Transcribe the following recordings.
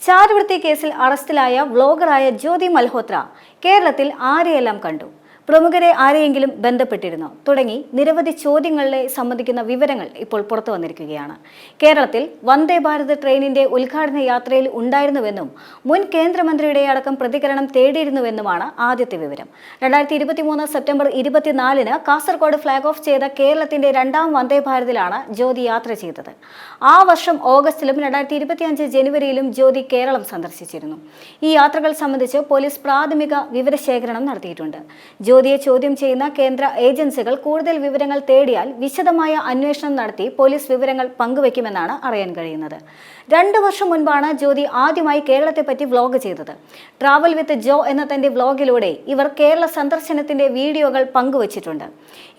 ചാരുവൃത്തി കേസിൽ അറസ്റ്റിലായ വ്ലോഗറായ ജ്യോതി മൽഹോത്ര കേരളത്തിൽ ആരെയെല്ലാം കണ്ടു, പ്രമുഖരെ ആരെയെങ്കിലും ബന്ധപ്പെട്ടിരുന്നോ തുടങ്ങി നിരവധി ചോദ്യങ്ങളെ സംബന്ധിക്കുന്ന വിവരങ്ങൾ ഇപ്പോൾ പുറത്തു വന്നിരിക്കുകയാണ്. കേരളത്തിൽ വന്ദേ ഭാരത് ട്രെയിനിന്റെ ഉദ്ഘാടന യാത്രയിൽ ഉണ്ടായിരുന്നുവെന്നും മുൻ കേന്ദ്രമന്ത്രിയുടെ അടക്കം പ്രതികരണം തേടിയിരുന്നുവെന്നുമാണ് ആദ്യത്തെ വിവരം. 2023 സെപ്റ്റംബർ 24-ന് കാസർഗോഡ് ഫ്ലാഗ് ഓഫ് ചെയ്ത കേരളത്തിന്റെ രണ്ടാം വന്ദേ ഭാരതിലാണ് ജ്യോതി യാത്ര ചെയ്തത്. ആ വർഷം ഓഗസ്റ്റിലും 2025 ജനുവരിയിലും ജ്യോതി കേരളം സന്ദർശിച്ചിരുന്നു. ഈ യാത്രകൾ സംബന്ധിച്ച് പോലീസ് പ്രാഥമിക വിവരശേഖരണം നടത്തിയിട്ടുണ്ട്. ജ്യോതിയെ ചോദ്യം ചെയ്യുന്ന കേന്ദ്ര ഏജൻസികൾ കൂടുതൽ വിവരങ്ങൾ തേടിയാൽ വിശദമായ അന്വേഷണം നടത്തി പോലീസ് വിവരങ്ങൾ പങ്കുവയ്ക്കുമെന്നാണ് അറിയാൻ കഴിയുന്നത്. 2 വർഷം മുൻപാണ് ജ്യോതി ആദ്യമായി കേരളത്തെപ്പറ്റി വ്ലോഗ് ചെയ്തത്. ട്രാവൽ വിത്ത് ജോ എന്ന തന്റെ വ്ലോഗിലൂടെ ഇവർ കേരള സന്ദർശനത്തിന്റെ വീഡിയോകൾ പങ്കുവച്ചിട്ടുണ്ട്.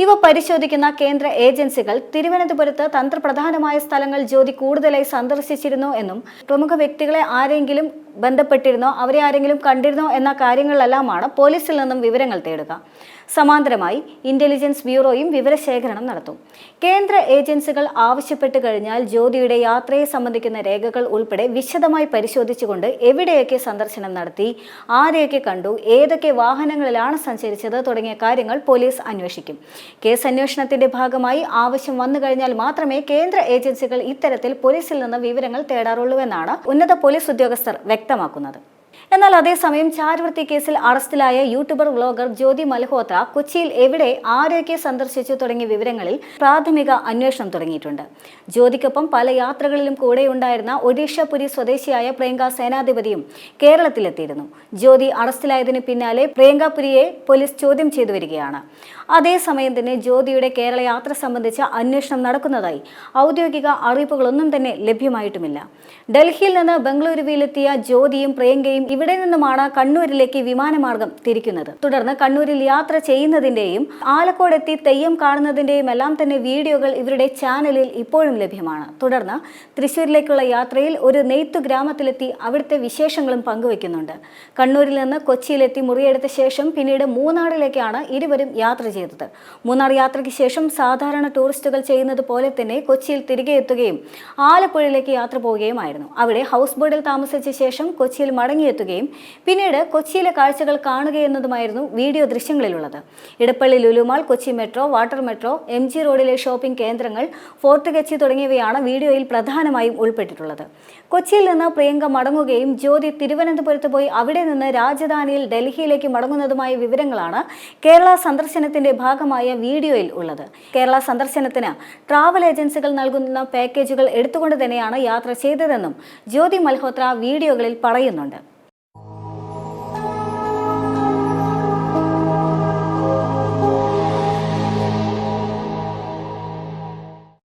ഇവ പരിശോധിക്കുന്ന കേന്ദ്ര ഏജൻസികൾ തിരുവനന്തപുരത്ത് തന്ത്രപ്രധാനമായ സ്ഥലങ്ങൾ ജ്യോതി കൂടുതലായി സന്ദർശിച്ചിരുന്നു എന്നും പ്രമുഖ വ്യക്തികളെ ആരെങ്കിലും ബന്ധപ്പെട്ടിരുന്നോ, അവരെ ആരെങ്കിലും കണ്ടിരുന്നോ എന്ന കാര്യങ്ങളിലെല്ലാമാണ് പോലീസിൽ നിന്നും വിവരങ്ങൾ തേടുക. സമാന്തരമായി ഇന്റലിജൻസ് ബ്യൂറോയും വിവരശേഖരണം നടത്തും. കേന്ദ്ര ഏജൻസികൾ ആവശ്യപ്പെട്ടു കഴിഞ്ഞാൽ ജ്യോതിയുടെ യാത്രയെ സംബന്ധിക്കുന്ന രേഖകൾ ഉൾപ്പെടെ വിശദമായി പരിശോധിച്ചുകൊണ്ട് എവിടെയൊക്കെ സന്ദർശനം നടത്തി, ആരെയൊക്കെ കണ്ടു, ഏതൊക്കെ വാഹനങ്ങളിലാണ് സഞ്ചരിച്ചത് തുടങ്ങിയ കാര്യങ്ങൾ പോലീസ് അന്വേഷിക്കും. കേസ് അന്വേഷണത്തിന്റെ ഭാഗമായി ആവശ്യം വന്നു കഴിഞ്ഞാൽ മാത്രമേ കേന്ദ്ര ഏജൻസികൾ ഇത്തരത്തിൽ പോലീസിൽ നിന്ന് വിവരങ്ങൾ തേടാറുള്ളൂവെന്നാണ് ഉന്നത പോലീസ് ഉദ്യോഗസ്ഥർ വ്യക്തമാക്കുന്നത്. എന്നാൽ അതേസമയം ചാരുവൃത്തി കേസിൽ അറസ്റ്റിലായ യൂട്യൂബർ വ്ലോഗർ ജ്യോതി മൽഹോത്ര കൊച്ചിയിൽ എവിടെ ആരൊക്കെ സന്ദർശിച്ചു തുടങ്ങിയ വിവരങ്ങളിൽ പ്രാഥമിക അന്വേഷണം തുടങ്ങിയിട്ടുണ്ട്. ജ്യോതിക്കൊപ്പം പല യാത്രകളിലും കൂടെയുണ്ടായിരുന്ന ഒഡീഷ പുരി സ്വദേശിയായ പ്രിയങ്ക സേനാധിപതിയും കേരളത്തിലെത്തിയിരുന്നു. ജ്യോതി അറസ്റ്റിലായതിനു പിന്നാലെ പ്രിയങ്ക പുരിയെ പോലീസ് ചോദ്യം ചെയ്തു വരികയാണ്. അതേസമയം തന്നെ ജ്യോതിയുടെ കേരള യാത്ര സംബന്ധിച്ച അന്വേഷണം നടക്കുന്നതായി ഔദ്യോഗിക അറിയിപ്പുകളൊന്നും തന്നെ ലഭ്യമായിട്ടുമില്ല. ഡൽഹിയിൽ നിന്ന് ബംഗളൂരുവിലെത്തിയ ജ്യോതിയും പ്രിയങ്കയും ഇവിടെ നിന്നുമാണ് കണ്ണൂരിലേക്ക് വിമാനമാർഗം തിരിക്കുന്നത്. തുടർന്ന് കണ്ണൂരിൽ യാത്ര ചെയ്യുന്നതിന്റെയും ആലക്കോടെത്തി തെയ്യം കാണുന്നതിന്റെയും എല്ലാം തന്നെ വീഡിയോകൾ ഇവരുടെ ചാനലിൽ ഇപ്പോഴും ലഭ്യമാണ്. തുടർന്ന് തൃശ്ശൂരിലേക്കുള്ള യാത്രയിൽ ഒരു നെയ്ത്തു ഗ്രാമത്തിലെത്തി അവിടുത്തെ വിശേഷങ്ങളും പങ്കുവെക്കുന്നുണ്ട്. കണ്ണൂരിൽ നിന്ന് കൊച്ചിയിലെത്തി മുറിയെടുത്ത ശേഷം പിന്നീട് മൂന്നാറിലേക്കാണ് ഇരുവരും യാത്ര ചെയ്തത്. മൂന്നാർ യാത്രയ്ക്ക് ശേഷം സാധാരണ ടൂറിസ്റ്റുകൾ ചെയ്യുന്നത് പോലെ തന്നെ കൊച്ചിയിൽ തിരികെ എത്തുകയും ആലപ്പുഴയിലേക്ക് യാത്ര പോവുകയുമായിരുന്നു. അവിടെ ഹൗസ് ബോട്ടിൽ താമസിച്ച ശേഷം കൊച്ചിയിൽ മടങ്ങിയെത്തുകയും പിന്നീട് കൊച്ചിയിലെ കാഴ്ചകൾ കാണുകയെന്നതുമായിരുന്നു വീഡിയോ ദൃശ്യങ്ങളിലുള്ളത്. Edappally Lulu Mall, Kochi metro, water metro, MG റോഡിലെ ഷോപ്പിംഗ് കേന്ദ്രങ്ങൾ, ഫോർട്ട് കൊച്ചി തുടങ്ങിയവയാണ് വീഡിയോയിൽ പ്രധാനമായും ഉൾപ്പെട്ടിട്ടുള്ളത്. കൊച്ചിയിൽ നിന്ന് പ്രിയങ്ക മടങ്ങുകയും ജ്യോതി തിരുവനന്തപുരത്ത് പോയി അവിടെ നിന്ന് രാജധാനിയിൽ ഡൽഹിയിലേക്ക് മടങ്ങുന്നതുമായ വിവരങ്ങളാണ് കേരള സന്ദർശനത്തിന്റെ ഭാഗമായ വീഡിയോയിൽ ഉള്ളത്. കേരള സന്ദർശനത്തിന് ട്രാവൽ ഏജൻസികൾ നൽകുന്ന പാക്കേജുകൾ എടുത്തുകൊണ്ട് തന്നെയാണ് യാത്ര ചെയ്തതെന്നും ജ്യോതി മൽഹോത്ര വീഡിയോകളിൽ പറയുന്നുണ്ട്.